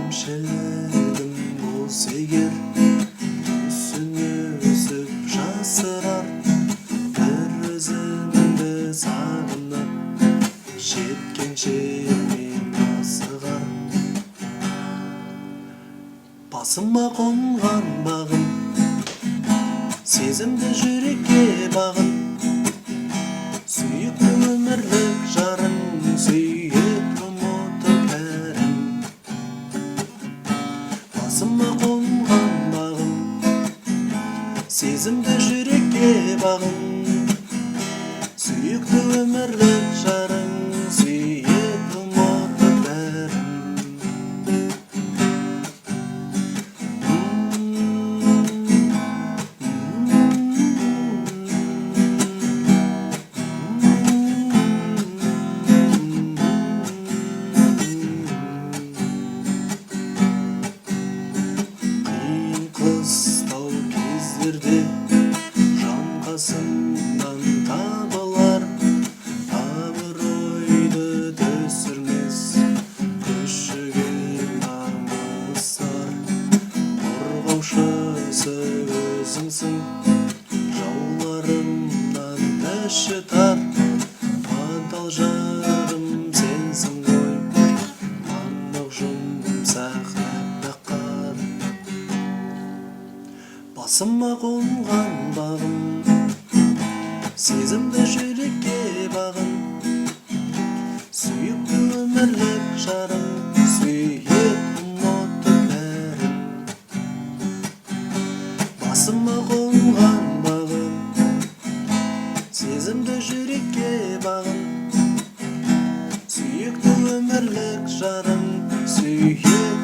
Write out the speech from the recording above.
Шелегім болса егер, түсіңе өсіп жасырар, бір өзімді сағынып, жеткенше мен асығар. Басыма қонған бағым, сезімді жүрекке бағын, сүйікті өмірлік жарың, сүйіп ұмытып бәрін. Басыма қонған бағым, сезімді жүрекке бағын, сүйікті өмірлік жарың, сүйіп ұмытып бәрін. Қыстау кездерде жан қасымнан табылар, абыройды түсірмес күшігер намыстар. Қорғаушысы өзіңсің, жауларымнан іші тар, адал жарым сенсің ғой, анық жұмсақ әппақ қар. Басыма қонған бағым, сезімді жүрекке бағын, сүйікті өмірлік жарым, сүйіп ұмытып бәрін. Басыма қонған бағым, сезімді жүрекке бағын, сүйікті өмірлік жарым, сүйіп